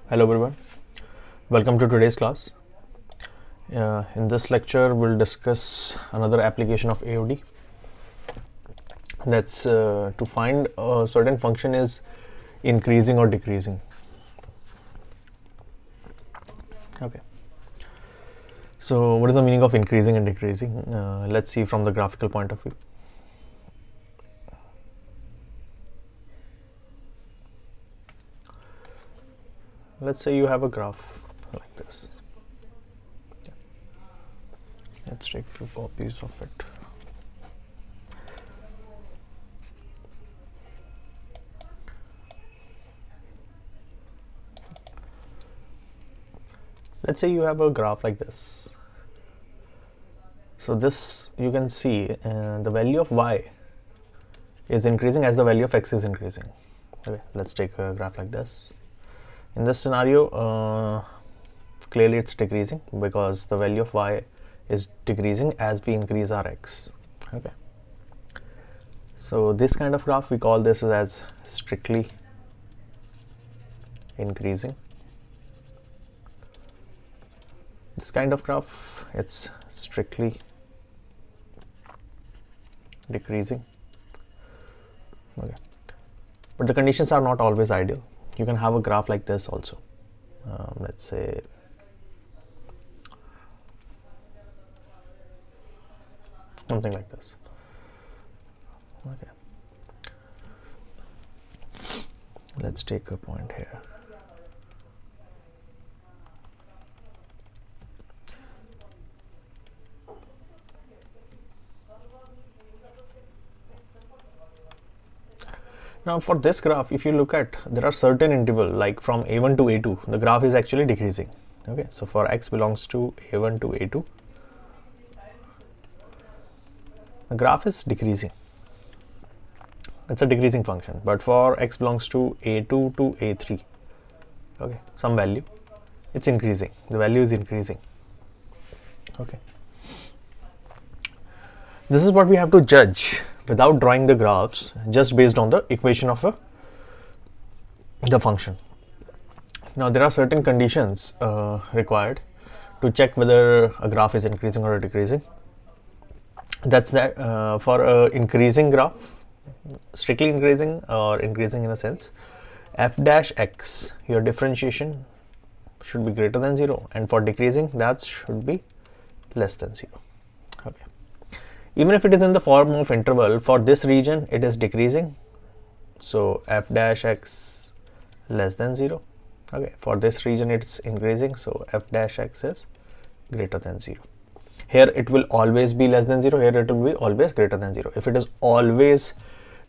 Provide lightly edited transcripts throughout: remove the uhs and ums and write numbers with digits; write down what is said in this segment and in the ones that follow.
Hello everyone, welcome to today's class. In this lecture we'll discuss another application of AOD. That's to find a certain function is increasing or decreasing. Okay, so what is the meaning of increasing and decreasing? Let's see from the graphical point of view. Let's say you have a graph like this. Let's take few copies of it. Let's say you have a graph like this. So this you can see the value of y is increasing as the value of x is increasing. Okay, let's take a graph like this. In this scenario, clearly it's decreasing because the value of y is decreasing as we increase our x. Okay, so this kind of graph we call this as strictly increasing. This kind of graph, it's strictly decreasing. Okay, but the conditions are not always ideal. You can have a graph like this also. Let's say something like this. Okay, let's take a point here. Now for this graph, if you look at, there are certain interval like from a1 to a2, the graph is actually decreasing. Okay, so for x belongs to a1 to a2, the graph is decreasing. It's a decreasing function. But for x belongs to a2 to a3, okay, some value, it's increasing. The value is increasing. Okay, this is what we have to judge without drawing the graphs, just based on the equation of the function. Now there are certain conditions required to check whether a graph is increasing or decreasing. That's that for a increasing graph, strictly increasing or increasing in a sense, f dash x, your differentiation should be greater than 0, and for decreasing that should be less than 0. Okay, even if it is in the form of interval, for this region it is decreasing, so f dash x less than 0. Okay, for this region it's increasing, so f dash x is greater than 0. Here it will always be less than 0, here it will be always greater than 0. If it is always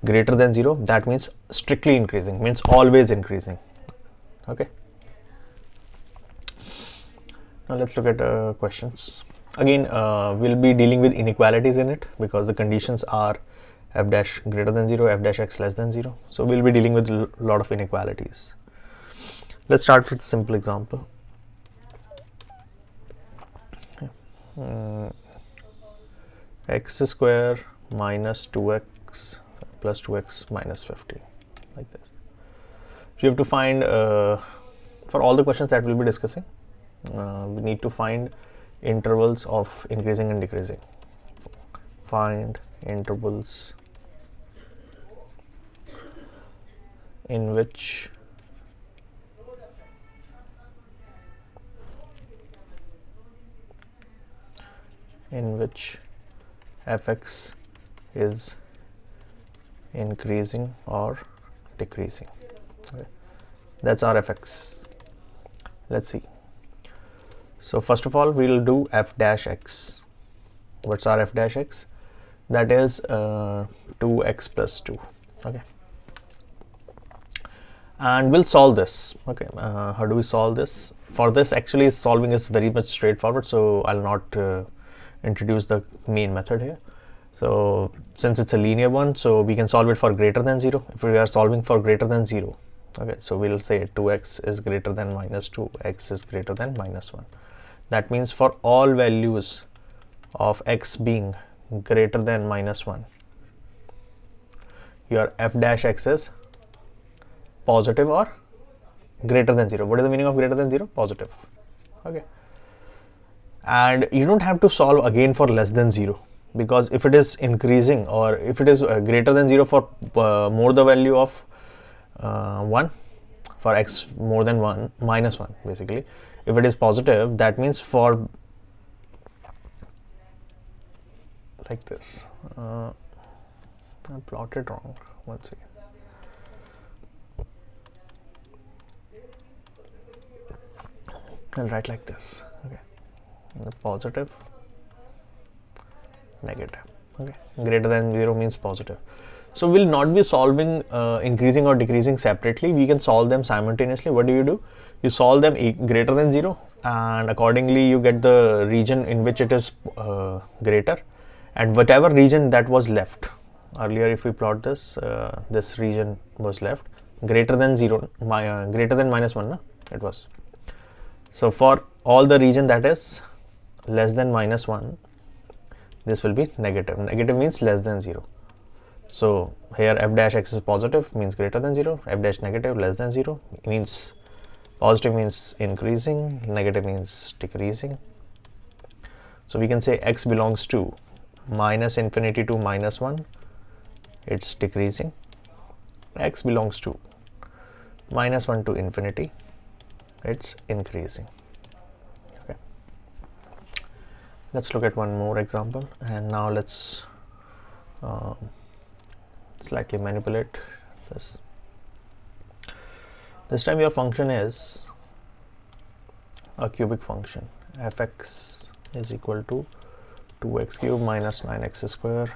greater than 0, that means strictly increasing, means always increasing. Okay, now let's look at questions. Again, we'll be dealing with inequalities in it because the conditions are f dash greater than 0, f dash x less than 0. So we'll be dealing with a lot of inequalities. Let's start with a simple example. X square minus 2x plus 2x minus 50, like this. So you have to find, for all the questions that we'll be discussing, we need to find intervals of increasing and decreasing. Find intervals in which fx is increasing or decreasing. Okay, that's our fx. Let's see. So first of all, we'll do f dash x. What's our f dash x? That is 2x plus 2. Okay, and we'll solve this. Okay, how do we solve this? For this, actually solving is very much straightforward, so I'll not introduce the main method here. So since it's a linear one, so we can solve it for greater than 0. If we are solving for greater than 0, okay, so we'll say 2x is greater than minus 2, x is greater than minus 1. That means for all values of x being greater than minus 1, your f dash x is positive or greater than 0. What is the meaning of greater than 0? Positive. Okay. And you don't have to solve again for less than 0, because if it is increasing, or if it is greater than 0 for more the value of 1, for x more than 1, minus 1 basically. If it is positive, that means for like this, I plotted wrong, one second. I'll write like this, okay, positive, negative, okay, greater than 0 means positive. So we'll not be solving increasing or decreasing separately, we can solve them simultaneously. What do? You solve them greater than 0, and accordingly you get the region in which it is greater, and whatever region that was left earlier, if we plot this, this region was left greater than 0, greater than minus 1, no? It was. So for all the region that is less than minus 1, this will be negative. Negative means less than 0. So here f dash x is positive, means greater than 0, f dash negative less than 0 means positive, means increasing, negative means decreasing. So we can say x belongs to minus infinity to minus 1, it's decreasing. X belongs to minus 1 to infinity, it's increasing. Okay. Let's look at one more example, and now let's slightly manipulate this. This time your function is a cubic function. Fx is equal to 2x cube minus 9x square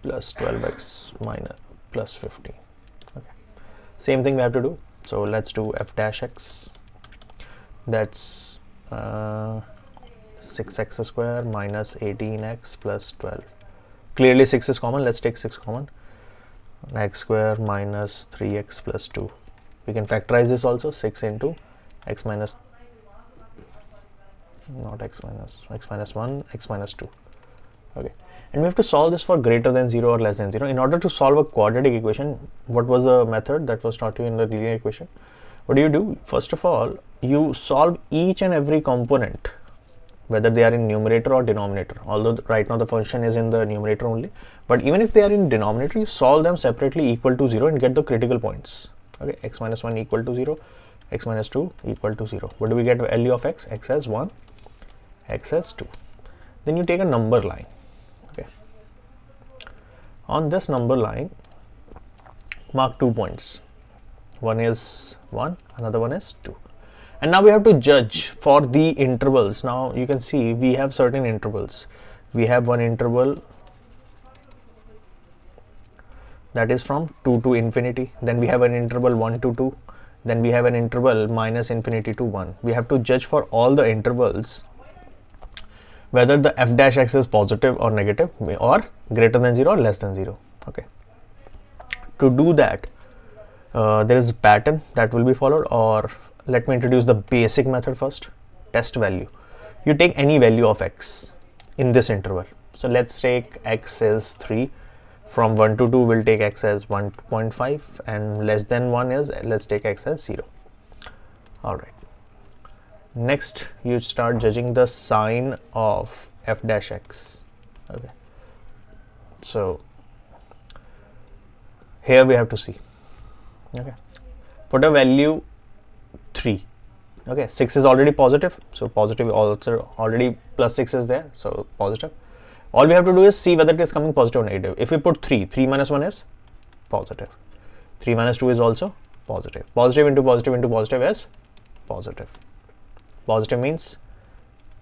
plus 12x minus plus 15. Okay. Same thing we have to do. So let's do f dash x. That's 6x square minus 18x plus 12. Clearly 6 is common. Let's take 6 common. X square minus 3x plus 2. We can factorize this also. 6 into x minus, not x minus 1, x minus 2. Okay. And we have to solve this for greater than 0 or less than 0. In order to solve a quadratic equation, what was the method that was taught you in the linear equation? What do? First of all, you solve each and every component, whether they are in numerator or denominator. Although right now the function is in the numerator only, but even if they are in denominator, you solve them separately equal to 0 and get the critical points. Okay, x minus 1 equal to 0, x minus 2 equal to 0. What do we get? Value of x? X as 1, x as 2. Then you take a number line. Okay. On this number line, mark 2 points. One is 1, another one is 2. And now we have to judge for the intervals. Now you can see we have certain intervals. We have one interval that is from 2 to infinity. Then we have an interval 1 to 2. Then we have an interval minus infinity to 1. We have to judge for all the intervals whether the f dash x is positive or negative, or greater than 0 or less than 0. Okay. To do that, there is a pattern that will be followed, or let me introduce the basic method first. Test value. You take any value of x in this interval. So let's take x is 3. From 1 to 2, we'll take x as 1.5, and less than 1 is, let's take x as 0. All right. Next, you start judging the sign of f dash x. Okay. So here we have to see. Okay. Put a value 3. Okay. 6 is already positive, so positive also already plus 6 is there, so positive. All we have to do is see whether it is coming positive or negative. If we put 3, 3 minus 1 is positive. 3 minus 2 is also positive. Positive into positive into positive is positive. Positive means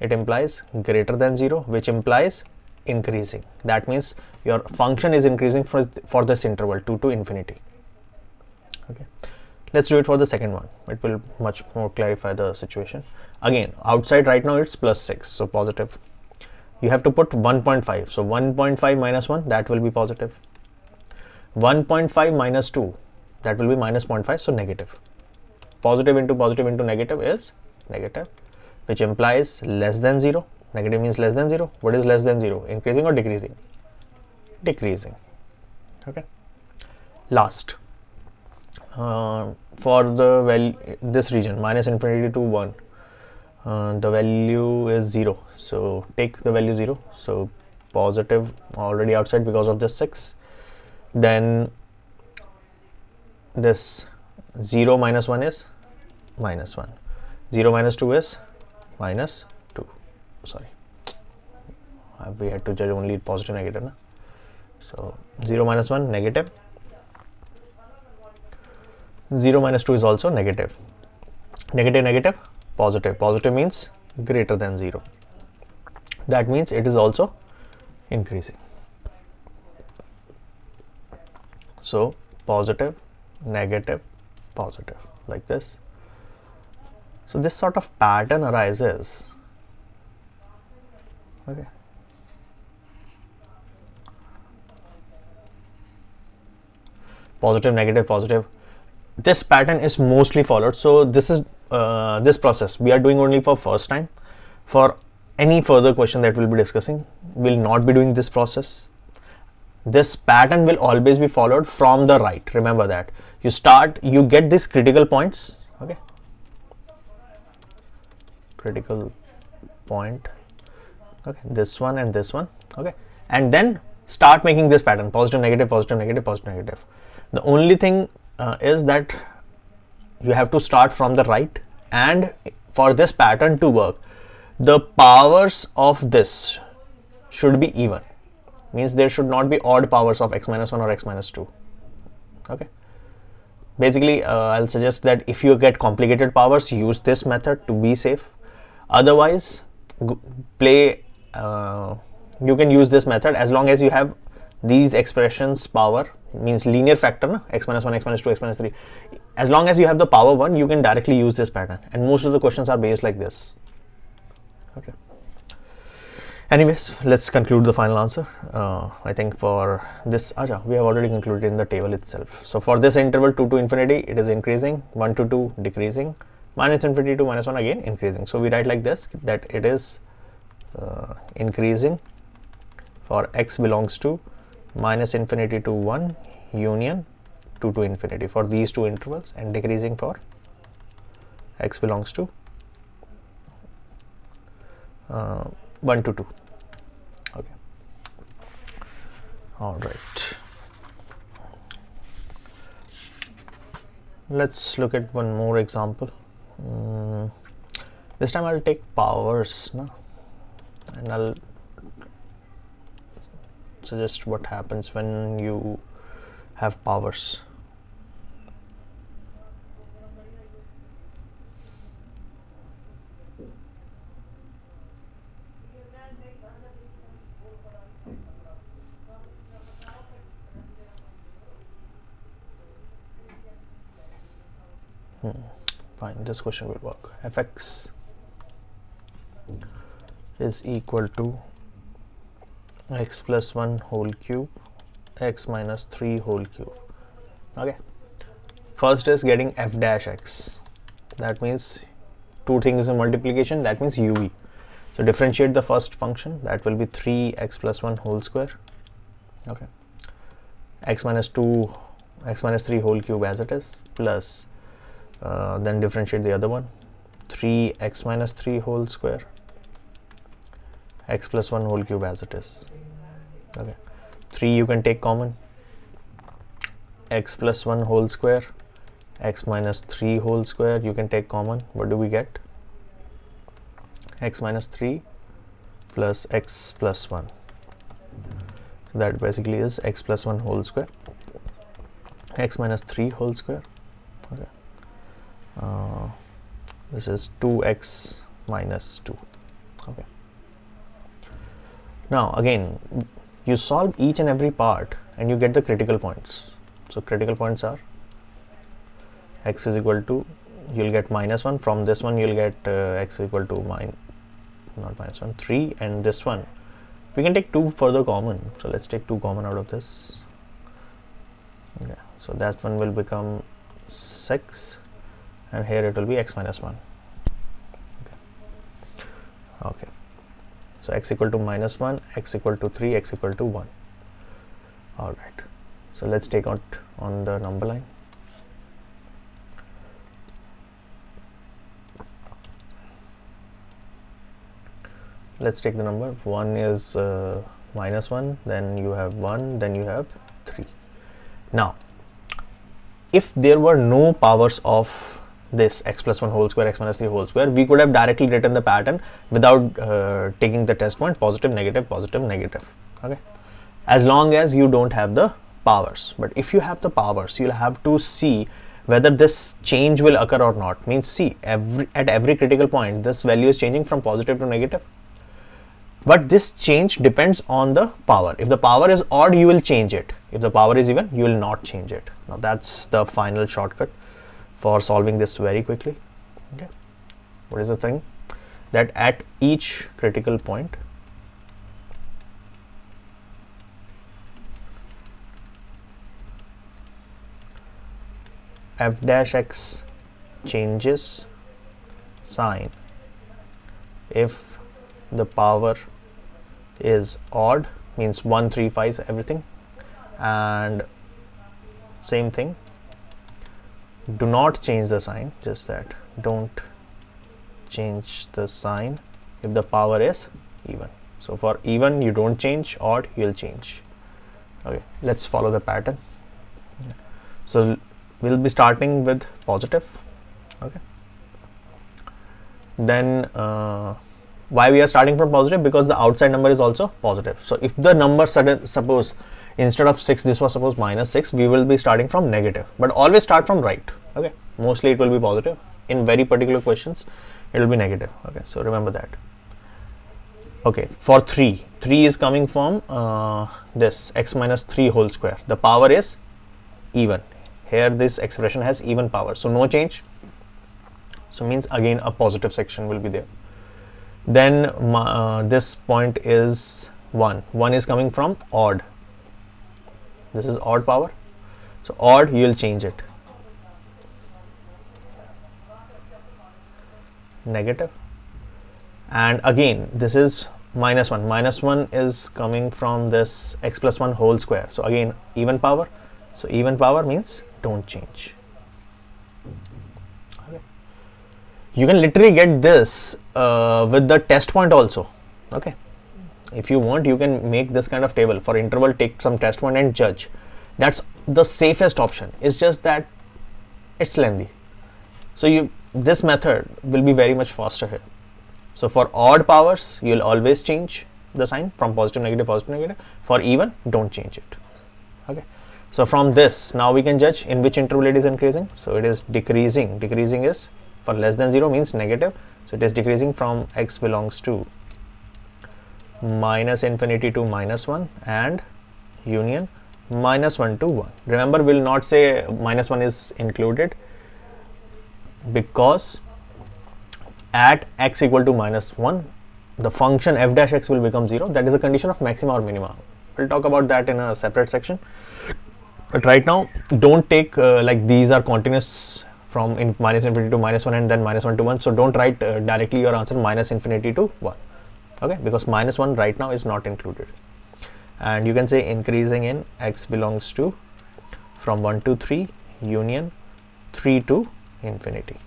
it implies greater than 0, which implies increasing. That means your function is increasing for this interval 2 to infinity. Okay. Let's do it for the second one. It will much more clarify the situation. Again, outside right now it's plus 6, so positive. You have to put 1.5. So 1.5 minus 1, that will be positive. 1.5 minus 2, that will be minus 0.5, so negative. Positive into negative is negative, which implies less than 0. Negative means less than 0. What is less than 0? Increasing or decreasing? Decreasing. Okay. Last, for the value, this region minus infinity to 1, the value is 0, so take the value 0, so positive already outside because of this 6. Then this 0 minus 1 is minus 1, 0 minus 2 is minus 2, sorry, we had to judge only positive negative na? So 0 minus 1 negative, 0 minus 2 is also negative, negative negative positive, positive means greater than 0, that means it is also increasing. So positive negative positive like this. So this sort of pattern arises. Okay. Positive negative positive, this pattern is mostly followed. So this is this process we are doing only for first time. For any further question that we'll be discussing, we'll not be doing this process. This pattern will always be followed from the right. Remember that you start, you get these critical points. Okay, critical point, okay, this one and this one, okay, and then start making this pattern positive negative positive negative positive negative. The only thing is that you have to start from the right, and for this pattern to work, the powers of this should be even, means there should not be odd powers of x minus 1 or x minus 2. Okay, basically I'll suggest that if you get complicated powers, use this method to be safe. Otherwise play you can use this method as long as you have these expressions power, means linear factor na? X minus 1 x minus 2 x minus 3, as long as you have the power 1, you can directly use this pattern, and most of the questions are based like this. Okay, anyways, let's conclude the final answer. I think for this we have already concluded in the table itself. So for this interval 2 to infinity, it is increasing, 1 to 2 decreasing, minus infinity to minus 1 again increasing. So we write like this, that it is increasing for x belongs to minus infinity to 1 union 2 to infinity for these two intervals, and decreasing for x belongs to 1 to 2. Okay, all right, let's look at one more example. This time I'll take powers na? And I'll suggest what happens when you have powers. Fine, this question will work. Fx is equal to x plus 1 whole cube x minus 3 whole cube. Okay, first is getting f dash x, that means two things in multiplication, that means uv. So differentiate the first function, that will be 3x plus 1 whole square. Okay, x minus 2 x minus 3 whole cube as it is, plus then differentiate the other one, 3x minus 3 whole square x plus 1 whole cube as it is. Okay, 3 you can take common, x plus 1 whole square x minus 3 whole square you can take common. What do we get? X minus 3 plus x plus 1. So that basically is x plus 1 whole square x minus 3 whole square. Okay, this is 2x minus 2. Okay, now again you solve each and every part and you get the critical points. So critical points are x is equal to, you'll get minus 1, from this one you'll get x is equal to not minus 1, 3, and this one we can take 2 further common. So let's take 2 common out of this. Okay, so that one will become 6, and here it will be x minus 1. Okay, so x equal to minus 1, x equal to 3, x equal to 1. All right, so let's take out on the number line. let's take the number 1 is minus 1, then you have 1, then you have 3. Now if there were no powers of this x plus 1 whole square, x minus 3 whole square, we could have directly written the pattern without taking the test point positive, negative, positive, negative. Okay, as long as you don't have the powers. But if you have the powers, you'll have to see whether this change will occur or not. Means see, at every critical point this value is changing from positive to negative, but this change depends on the power. If the power is odd, you will change it. If the power is even, you will not change it. Now that's the final shortcut for solving this very quickly. Okay, what is the thing? That at each critical point, f dash x changes sign if the power is odd, means 1, 3, 5, everything, and same thing, do not change the sign, just that, don't change the sign if the power is even. So for even you don't change, odd you'll change. Okay, let's follow the pattern. So we'll be starting with positive. Okay, then why we are starting from positive? Because the outside number is also positive. So if the number suppose instead of 6 this was suppose minus 6, we will be starting from negative, but always start from right. Okay, mostly it will be positive. In very particular questions it will be negative. Okay, so remember that. Okay, for 3 is coming from this x minus 3 whole square. The power is even. Here this expression has even power, so no change. So means again a positive section will be there. Then this point is 1 is coming from odd. This is odd power, so odd you will change it. Negative. And again this is minus 1. Minus 1 is coming from this x plus 1 whole square. So again even power. So even power means don't change. Okay. You can literally get this with the test point also. Okay. If you want, you can make this kind of table for interval, take some test point and judge. That's the safest option. It's just that it's lengthy. So this method will be very much faster here. So for odd powers, you'll always change the sign from positive, negative, positive, negative. For even, don't change it. Okay. So from this, now we can judge in which interval it is increasing. So it is decreasing. Decreasing is for less than 0 means negative. So it is decreasing from x belongs to minus infinity to minus 1 and union minus 1 to 1. Remember, we will not say minus 1 is included, because at x equal to minus 1, the function f dash x will become 0. That is a condition of maxima or minima. We'll talk about that in a separate section. But right now, don't take like these are continuous from minus infinity to minus 1 and then minus 1 to 1. So don't write directly your answer minus infinity to 1. Okay, because minus 1 right now is not included. And you can say increasing in x belongs to from 1 to 3 union 3 to infinity.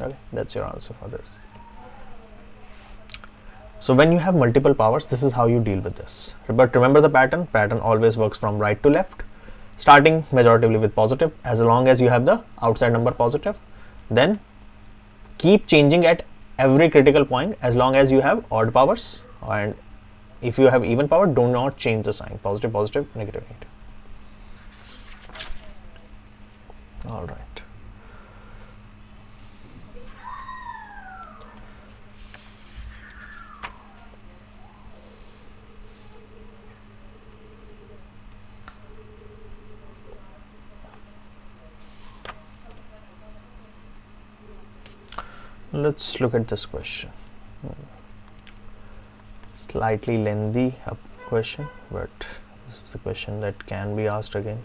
Okay, that's your answer for this. So when you have multiple powers, this is how you deal with this. But remember the pattern. Pattern always works from right to left, starting majoritively with positive. As long as you have the outside number positive, then keep changing at every critical point as long as you have odd powers. And if you have even power, do not change the sign. Positive, positive, negative, negative. All right. Let's look at this question. Slightly lengthy question, but this is the question that can be asked again.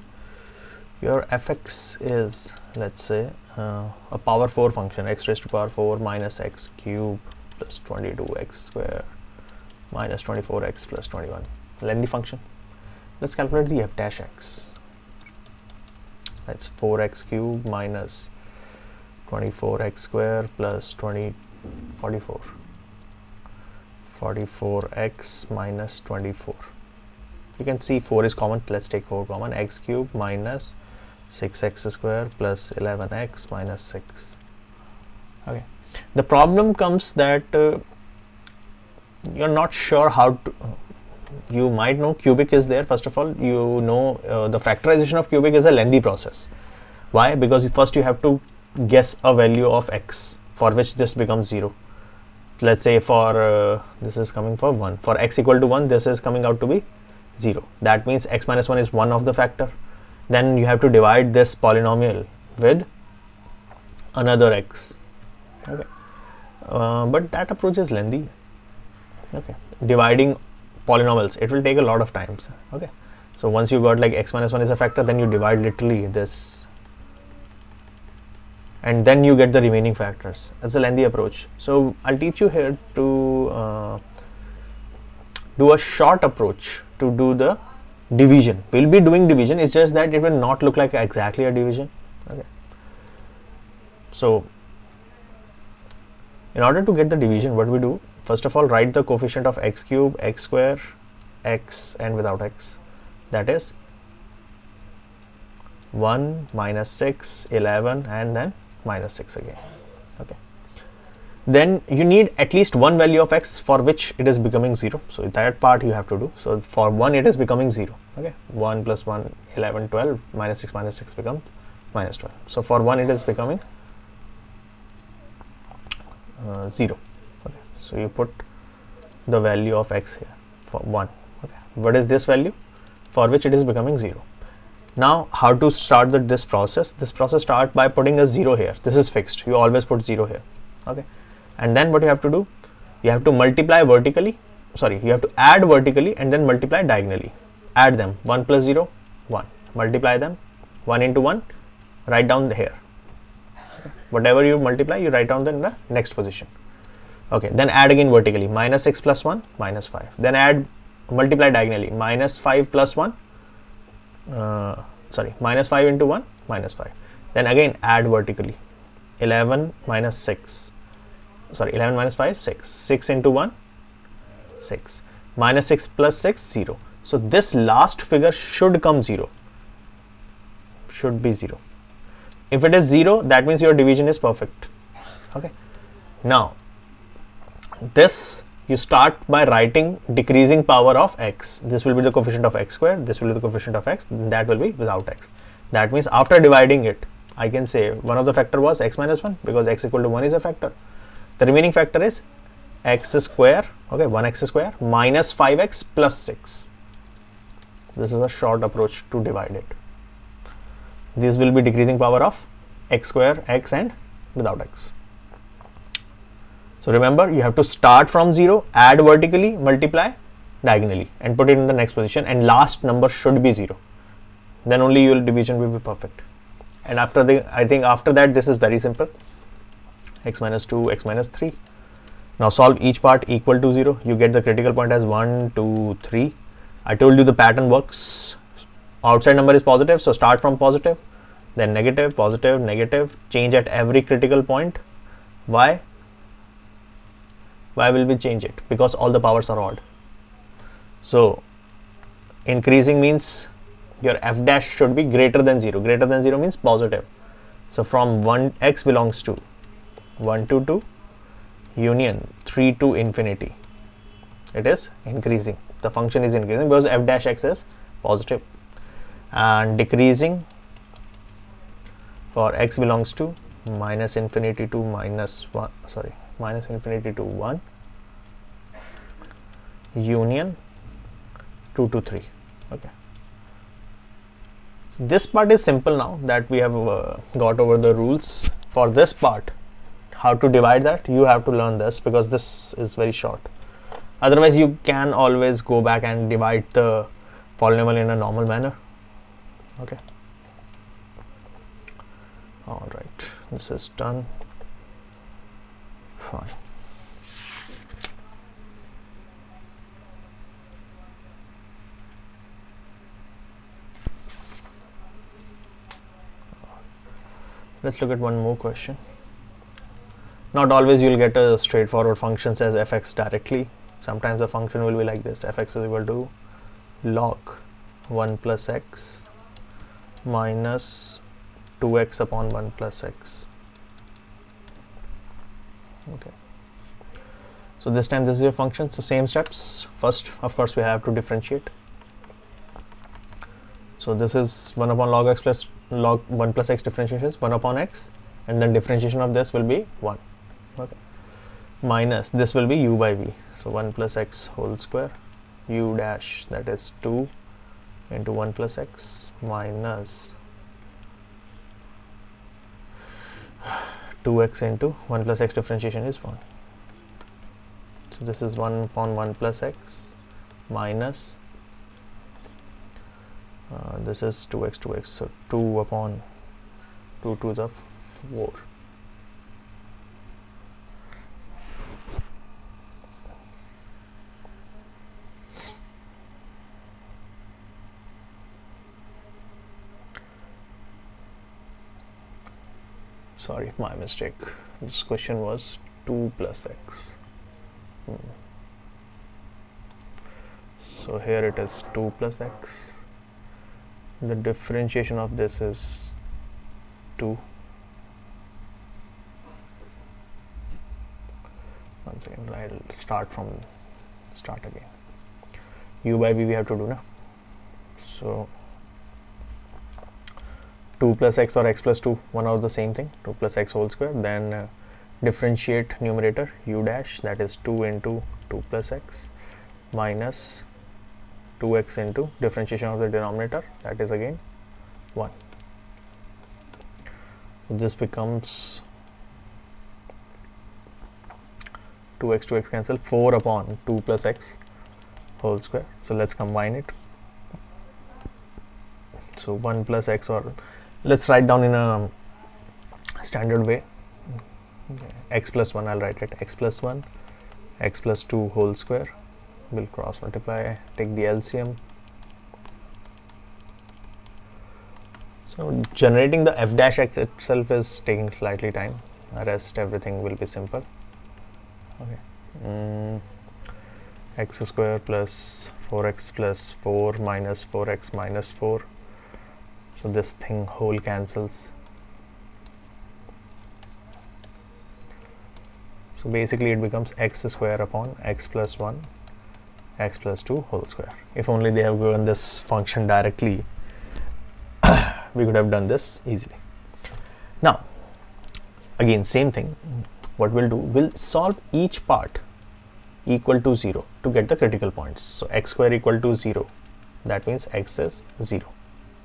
Your fx is, let's say, a power 4 function, x raised to power 4 minus x cube plus 22x square minus 24x plus 21. Lengthy function. Let's calculate the f dash x. That's 4x cube minus 24x square plus 44. 44x minus 24. You can see 4 is common. Let's take 4 common. X cube minus 6x square plus 11x minus 6. Okay. The problem comes that you're not sure how to. You might know cubic is there. First of all, you know the factorization of cubic is a lengthy process. Why? Because first you have to guess a value of x for which this becomes 0. Let's say for this is coming for 1. For x equal to 1, this is coming out to be 0. That means x minus 1 is one of the factor. Then you have to divide this polynomial with another x. Okay. But that approach is lengthy. Okay. Dividing polynomials, it will take a lot of times. Okay. So once you got like x minus 1 is a factor, then you divide literally this, and then you get the remaining factors. That's a lengthy approach. So I'll teach you here to do a short approach to do the division. We'll be doing division, it's just that it will not look like exactly a division. Okay. So in order to get the division, what we do, first of all, write the coefficient of x cube, x square, x and without x. That is 1, minus 6, 11 and then minus 6 again. Okay. Then you need at least one value of x for which it is becoming 0. So that part you have to do. So for 1 it is becoming 0. Okay. 1 plus 1, 11, 12, minus 6 become minus 12. So for 1 it is becoming 0. Okay. So you put the value of x here for 1. Okay. What is this value? For which it is becoming 0. Now how to start this process? This process start by putting a 0 here. This is fixed. You always put 0 here. Okay. And then what you have to do? You have to multiply vertically. Sorry, you have to add vertically and then multiply diagonally. Add them. 1 plus 0, 1. Multiply them. 1 into 1. Write down here. Okay. Whatever you multiply, you write down in the next position. Okay. Then add again vertically. Minus 6 plus 1, minus 5. Then add, multiply diagonally. Minus 5 plus 1. Minus 5 into 1, minus 5. Then again add vertically. 11 minus 6. 11 minus 5, 6. 6 into 1, 6. Minus 6 plus 6, 0. So this last figure should come 0. Should be 0. If it is 0, that means your division is perfect. Okay. Now, this you start by writing decreasing power of x. This will be the coefficient of x square. This will be the coefficient of x. That will be without x. That means after dividing it, I can say one of the factor was x minus 1 because x equal to 1 is a factor. The remaining factor is x square, okay, 1x square minus 5x plus 6. This is a short approach to divide it. This will be decreasing power of x square, x and without x. So remember, you have to start from 0, add vertically, multiply diagonally and put it in the next position, and last number should be 0. Then only your division will be perfect. And I think after that this is very simple. X minus 2, x minus 3. Now solve each part equal to 0. You get the critical point as 1, 2, 3. I told you the pattern works. Outside number is positive, so start from positive, then negative, positive, negative. Change at every critical point. Why? Why will we change it? Because all the powers are odd. So increasing means your f dash should be greater than 0. Greater than 0 means positive. So from 1 x belongs to 1 to 2 union 3 to infinity. It is increasing. The function is increasing because f dash x is positive. And decreasing for x belongs to minus infinity to minus 1, minus infinity to 1 union 2 to 3. Okay. So this part is simple now that we have got over the rules. For this part, how to divide that, you have to learn this because this is very short. Otherwise you can always go back and divide the polynomial in a normal manner. Okay. All right, this is done. Fine. Let's look at one more question. Not always you'll get a straightforward functions as fx directly. Sometimes the function will be like this: fx is equal to log 1 plus x minus 2x upon 1 plus x. Okay. So this time this is your function. So same steps. First, of course, we have to differentiate. So this is 1 upon log x plus log 1 plus x differentiation is 1 upon x, and then differentiation of this will be 1. Okay. Minus this will be u by v. So 1 plus x whole square u dash, that is 2 into 1 plus x minus 2x into 1 plus x differentiation is 1. So this is 1 upon 1 plus x minus this is 2x, so 2 upon 2 to the 4. Sorry, my mistake. This question was 2 plus x. So here it is 2 plus x. The differentiation of this is 2. One second, I'll start again. U by v we have to do now. So 2 plus x or x plus 2, one of the same thing, 2 plus x whole square, then differentiate numerator u dash, that is 2 into 2 plus x minus 2x into differentiation of the denominator, that is again 1. So this becomes 2x cancel, 4 upon 2 plus x whole square. So let's combine it. So 1 plus x, or let's write down in a standard way. Okay. X plus 1, I'll write it x plus 1, x plus 2 whole square. Will cross multiply, take the LCM. So generating the f dash x itself is taking slightly time. The rest everything will be simple. Okay. X square plus 4x plus 4 minus 4x minus 4. So this thing whole cancels. So basically it becomes x square upon x plus 1 x plus 2 whole square. If only they have given this function directly, we could have done this easily. Now again same thing, what we'll do, we'll solve each part equal to 0 to get the critical points. So x square equal to 0, that means x is 0.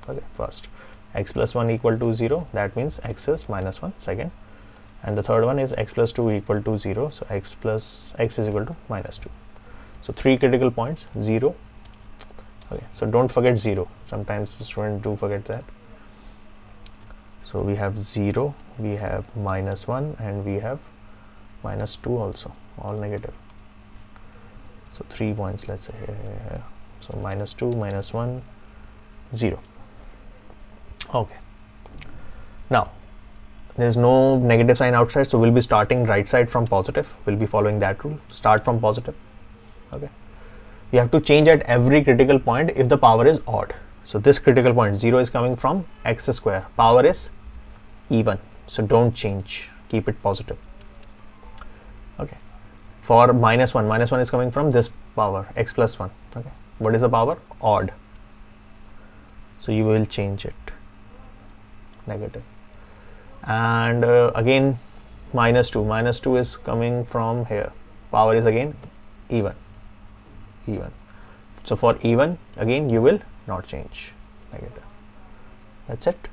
Okay, first. X plus 1 equal to 0, that means x is minus 1, second. And the third one is x plus 2 equal to 0, so x is equal to minus 2. So 3 critical points, 0. Okay, so don't forget 0. Sometimes the students do forget that. So we have 0, we have minus 1, and we have minus 2 also, all negative. So 3 points, let's say here. So minus 2, minus 1, 0. Okay. Now there is no negative sign outside, so we'll be starting right side from positive. We'll be following that rule. Start from positive. Okay. You have to change at every critical point if the power is odd. So this critical point 0 is coming from x square. Power is even, so don't change. Keep it positive. Okay. For minus 1 is coming from this power x plus 1. Okay. What is the power? Odd. So you will change it negative. And again minus 2 is coming from here. Power is again even. So for even, again you will not change negative. That's it.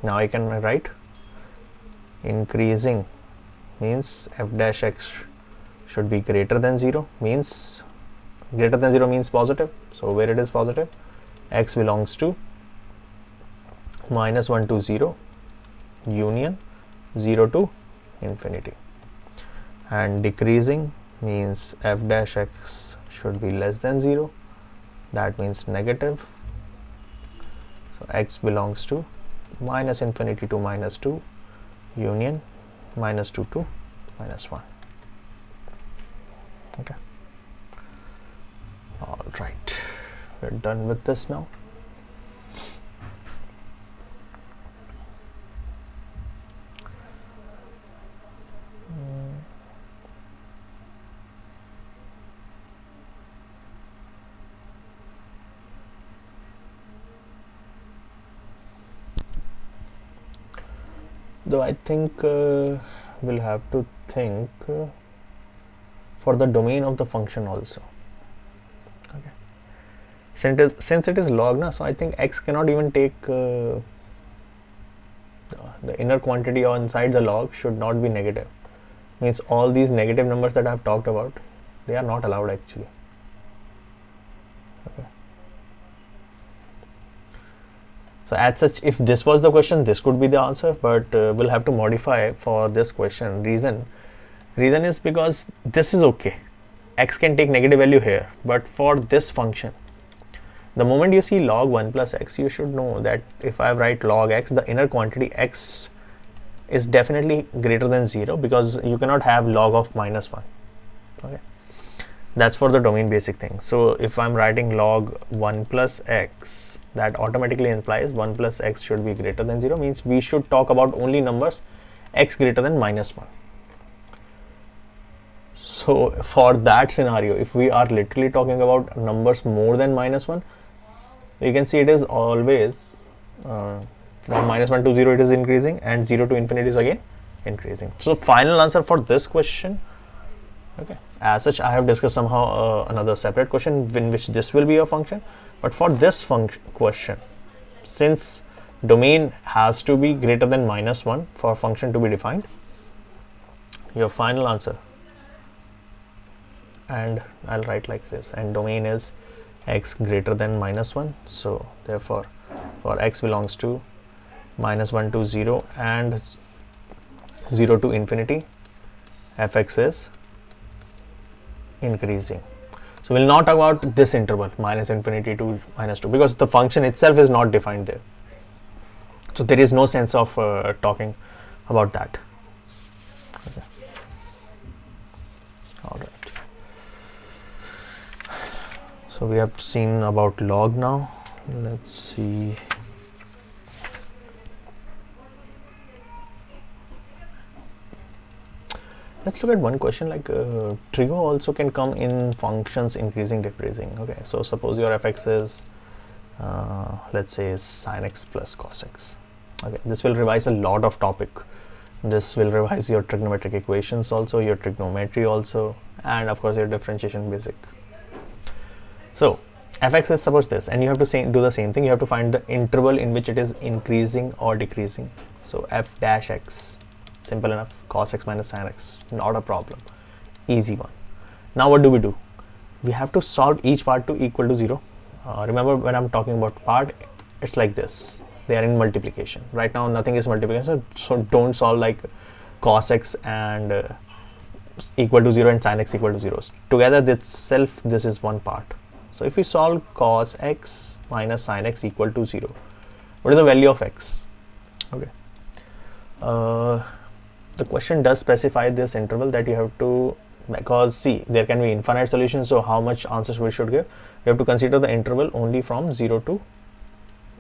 Now I can write increasing means f dash x should be greater than 0, means greater than 0 means positive. So where it is positive, x belongs to minus 1 to 0 union 0 to infinity. And decreasing means f dash x should be less than 0, that means negative. So x belongs to minus infinity to minus 2 union minus 2 to minus 1. Okay. right, we're done with this now. Though I think we'll have to think for the domain of the function also. Okay. Since it is log na, so I think x cannot even take the inner quantity or inside the log should not be negative. Means all these negative numbers that I have talked about, they are not allowed actually. Okay. So as such, if this was the question, this could be the answer, but we'll have to modify for this question. Reason is because this is okay. X can take negative value here, but for this function, the moment you see log 1 plus x, you should know that if I write log x, the inner quantity x is definitely greater than 0, because you cannot have log of minus 1. Okay. That's for the domain basic thing. So if I'm writing log 1 plus x, that automatically implies 1 plus x should be greater than 0, means we should talk about only numbers x greater than minus 1. So for that scenario, if we are literally talking about numbers more than minus 1, you can see it is always from minus 1 to 0 it is increasing, and 0 to infinity is again increasing. So final answer for this question. Okay. As such, I have discussed somehow another separate question in which this will be a function, but for this question, since domain has to be greater than minus 1 for function to be defined, your final answer, and I'll write like this, and domain is x greater than minus 1. So therefore for x belongs to minus 1 to 0 and 0 to infinity, fx is increasing. So we'll not talk about this interval minus infinity to minus 2, because the function itself is not defined there. So there is no sense of talking about that. Okay. All right. So we have seen about log now. Let's see. Let's look at one question like trigo also can come in functions increasing, decreasing. Okay, so suppose your fx is let's say sin x plus cos x. Okay, this will revise a lot of topic. This will revise your trigonometric equations also, your trigonometry also, and of course your differentiation basic. So fx is suppose this, and you have to do the same thing. You have to find the interval in which it is increasing or decreasing. So f dash x. Simple enough. Cos x minus sin x, not a problem, easy one. Now what do? We have to solve each part to equal to 0. Remember, when I'm talking about part, it's like this, they are in multiplication. Right now nothing is multiplication, so don't solve like cos x and equal to 0 and sin x equal to 0 together. This is one part. So if we solve cos x minus sin x equal to 0, what is the value of x? Okay. The question does specify this interval that you have to, because see, there can be infinite solutions, so how much answers we should give? We have to consider the interval only from 0 to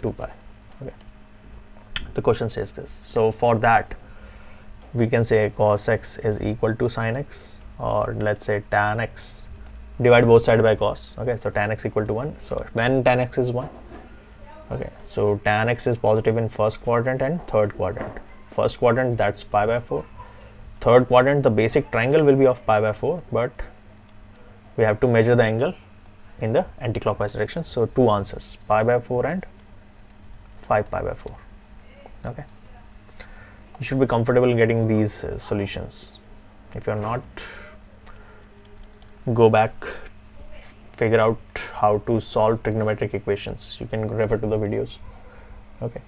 2 pi. Okay. The question says this. So for that, we can say cos x is equal to sin x, or let's say tan x, divide both sides by cos. Okay, so tan x equal to 1. So when tan x is 1, okay, so tan x is positive in first quadrant and third quadrant. First quadrant, that's pi by 4. Third quadrant, the basic triangle will be of pi by 4, but we have to measure the angle in the anti-clockwise direction. So two answers, pi by 4 and 5 pi by 4. Okay, you should be comfortable getting these solutions. If you're not, go back, figure out how to solve trigonometric equations. You can refer to the videos. Okay,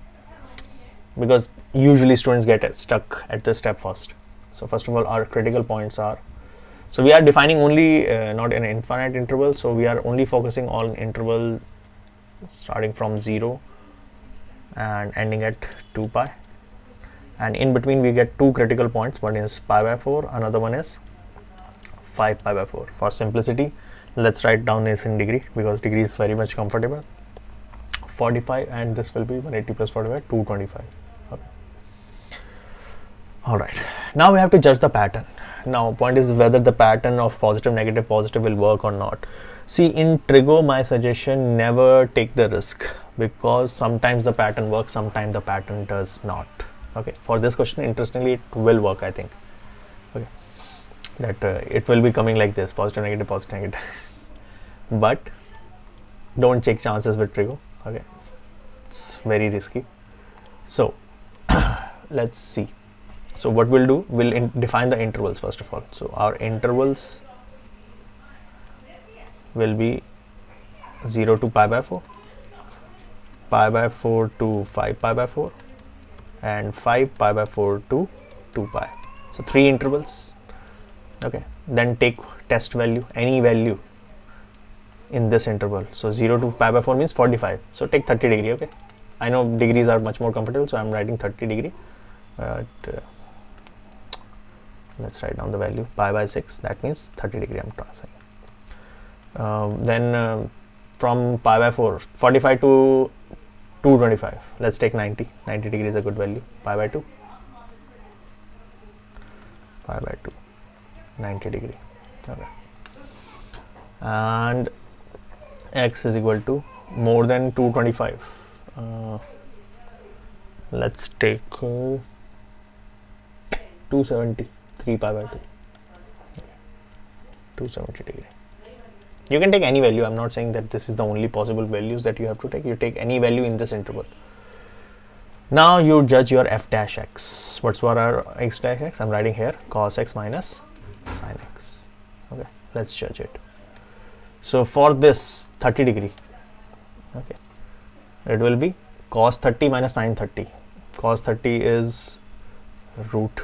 because usually students get stuck at this step first. So first of all, our critical points are, so we are defining only not an infinite interval, so we are only focusing on interval starting from 0 and ending at 2 pi, and in between we get two critical points. One is pi by 4, another one is 5 pi by 4. For simplicity, Let's write down this in degree because degree is very much comfortable. 45, and this will be 180 plus 45, 225. Okay. All right. Now we have to judge the pattern. Now point is whether the pattern of positive, negative, positive will work or not. See, in trigo, my suggestion, never take the risk, because sometimes the pattern works, sometimes the pattern does not. Okay. For this question, interestingly, it will work, I think. Okay. That it will be coming like this: positive, negative, positive, negative. But don't take chances with trigo. Okay, it's very risky. So let's see. So what we'll do, we'll define the intervals first of all. So our intervals will be 0 to pi by 4, pi by 4 to 5 pi by 4, and 5 pi by 4 to 2 pi. So 3 intervals. Okay, then take test value, any value in this interval. So 0 to pi by 4 means 45. So take 30 degree. Okay, I know degrees are much more comfortable, so I'm writing 30 degree. But let's write down the value, pi by 6, that means 30 degree I'm saying. Then from pi by 4, 45 to 225, let's take 90 degree is a good value. Pi by 2, 90 degree. Okay, and x is equal to more than 225. Let's take 270, 3 pi by 2, 270 degree. You can take any value. I'm not saying that this is the only possible values that you have to take. You take any value in this interval. Now you judge your f dash x. What's for our x dash x? I'm writing here cos x minus sin x. Okay, let's judge it. So for this 30 degree, okay, it will be cos 30 minus sin 30. Cos 30 is root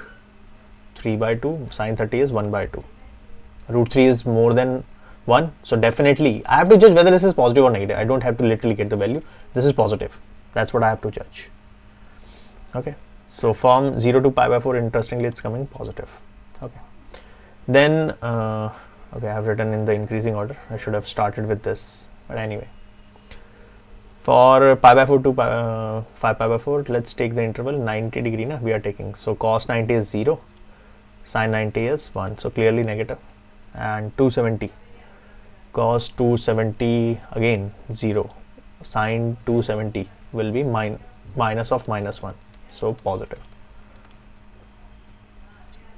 3 by 2, sin 30 is 1 by 2. Root 3 is more than 1, so definitely I have to judge whether this is positive or negative. I don't have to literally get the value. This is positive. That's what I have to judge. Okay, so from 0 to pi by 4, interestingly, it's coming positive. Okay, then okay, I have written in the increasing order. I should have started with this, but anyway, for pi by 4 to 5 pi by 4, let's take the interval 90 degree. Na, we are taking, so cos 90 is 0, sin 90 is 1, so clearly negative. And 270, cos 270 again 0, sin 270 will be minus of minus 1, so positive.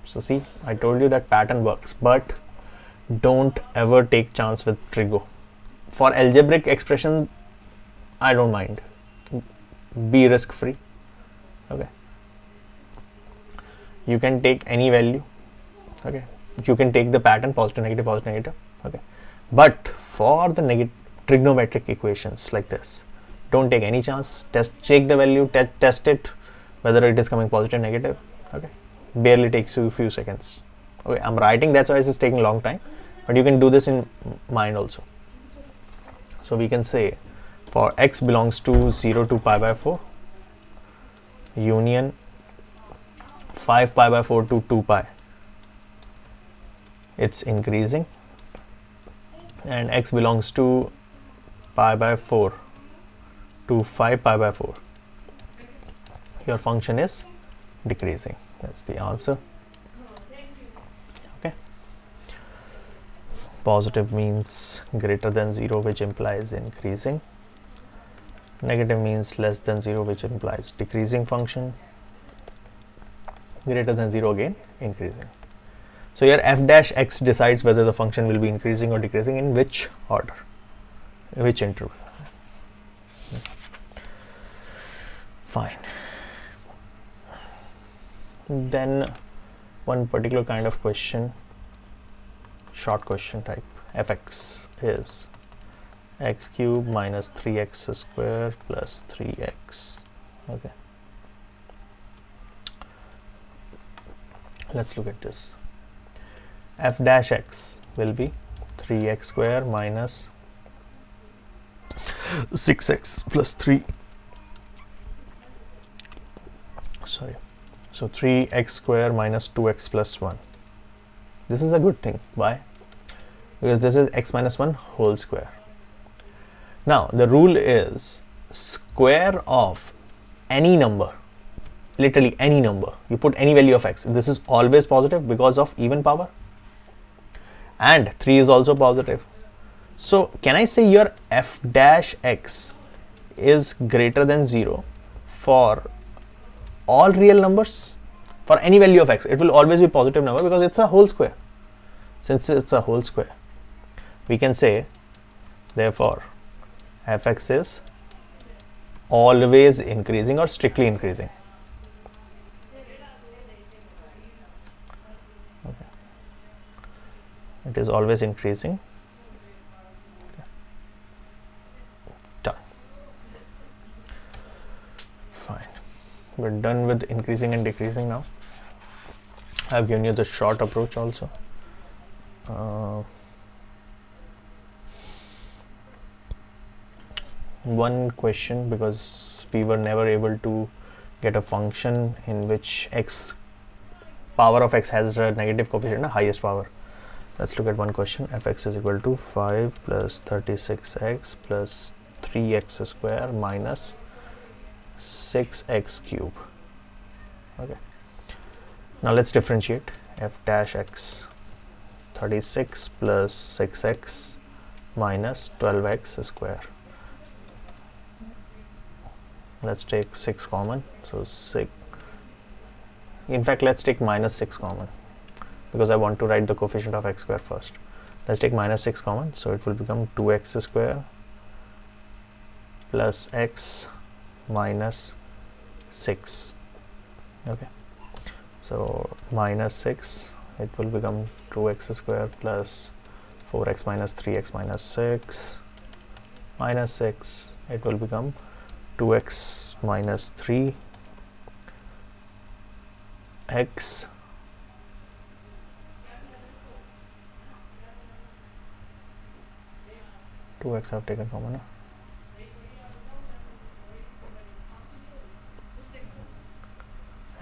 So see, I told you that pattern works, but don't ever take chance with trigo. For algebraic expression, I don't mind. Be risk free. Okay, you can take any value. Okay, you can take the pattern positive, negative, positive, negative. Okay, but for the trigonometric equations like this, don't take any chance. Check the value, test it whether it is coming positive, negative. Okay, barely takes you a few seconds. Okay, I'm writing, that's why it's taking a long time, but you can do this in mind also. So we can say for x belongs to 0 to pi by 4, union 5 pi by 4 to 2 pi, it's increasing, and x belongs to pi by 4 to 5 pi by 4, your function is decreasing. That's the answer. Okay, positive means greater than 0, which implies increasing. Negative means less than 0, which implies decreasing function. Greater than 0, again increasing. So your f dash x decides whether the function will be increasing or decreasing in which order, which interval. Fine. Then one particular kind of question, short question type, fx is x cube minus 3x square plus 3x. Okay, let's look at this. F dash x will be 3x square minus 6x plus 3. Sorry. So 3x square minus 2x plus 1. This is a good thing. Why? because this is x minus 1 whole square. Now the rule is square of any number, literally any number, you put any value of x, this is always positive because of even power, and 3 is also positive. So can I say your f dash x is greater than 0 for all real numbers? For any value of x, it will always be positive number because it's a whole square. Since it's a whole square, we can say therefore fx is always increasing or strictly increasing. Okay. It is always increasing. Okay. Done. Fine. We're done with increasing and decreasing now. I've given you the short approach also. One question, because we were never able to get a function in which x power of x has a negative coefficient, the highest power. Let's look at one question. Fx is equal to 5 plus 36x plus 3x square minus 6x cube. Okay. Now let's differentiate. F dash x, 36 plus 6x minus 12x square. Let's take 6 common. So 6. In fact, let's take minus 6 common because I want to write the coefficient of x square first. Let's take minus 6 common. So it will become 2x square plus x minus 6. Okay. So minus 6, it will become 2x square plus 4x minus 3x minus 6 minus 6, it will become 2x minus 3 x I've taken common.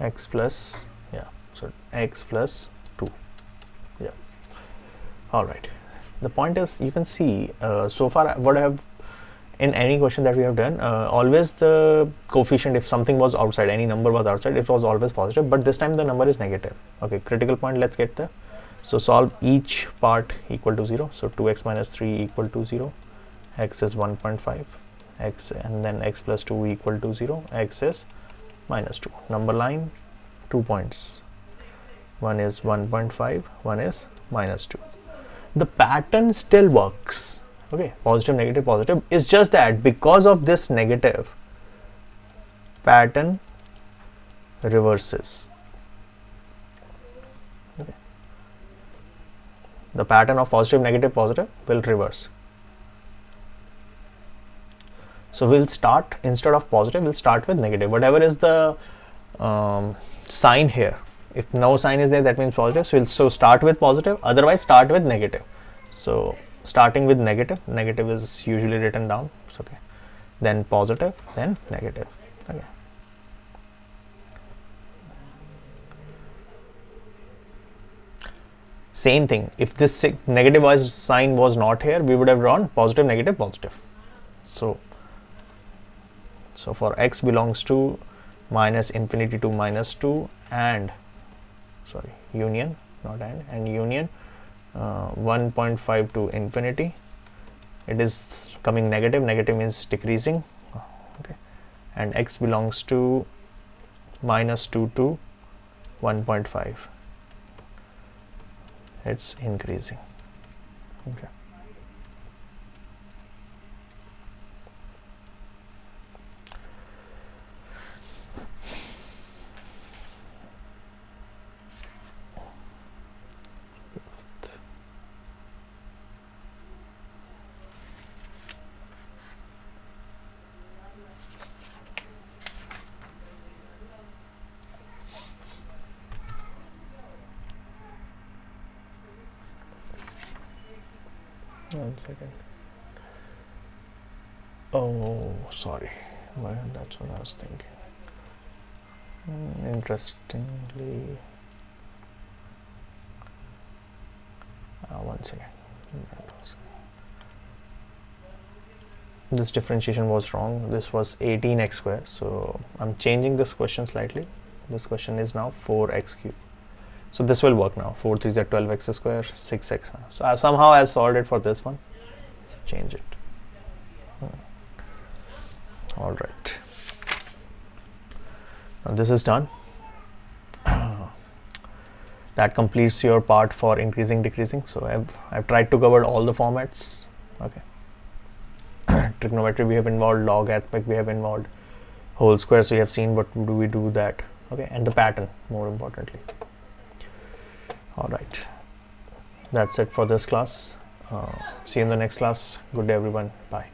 X plus, yeah, so x plus 2. Yeah. All right. The point is, you can see so far what I have in any question that we have done, always the coefficient, if something was outside, any number was outside, it was always positive, but this time the number is negative. Okay, critical point, let's get there. So solve each part equal to 0. So 2x minus 3 equal to 0, x is 1.5, x, and then x plus 2 equal to 0, x is minus 2. Number line, 2 points. One is 1.5, one is minus 2. The pattern still works. Okay, positive, negative, positive. It's just that because of this negative, pattern reverses. Okay. The pattern of positive, negative, positive will reverse. So we'll start, instead of positive, we'll start with negative. Whatever is the sign here. If no sign is there, that means positive. So we'll start with positive, otherwise start with negative. So starting with negative, negative is usually written down. It's okay. Then positive, then negative. Okay. Same thing. If this negative sign was not here, we would have drawn positive, negative, positive. So for x belongs to minus infinity to minus 2 and union, not and union 1.5 to infinity, it is coming negative, negative means decreasing. Okay, and x belongs to minus 2 to 1.5, it's increasing. Okay. One second. Oh, sorry. Well, that's what I was thinking. Interestingly, one second. This differentiation was wrong. This was 18x square, so I'm changing this question slightly. This question is now 4x cube. So this will work now. 4 3s are 12x square, 6x. So somehow I've solved it for this one. So change it. All right. Now this is done. That completes your part for increasing, decreasing. So I've tried to cover all the formats. Okay. Trigonometry we have involved, logarithmic we have involved, whole square, so you have seen what do we do that. Okay, and the pattern more importantly. All right, that's it for this class. See you in the next class. Good day everyone. Bye.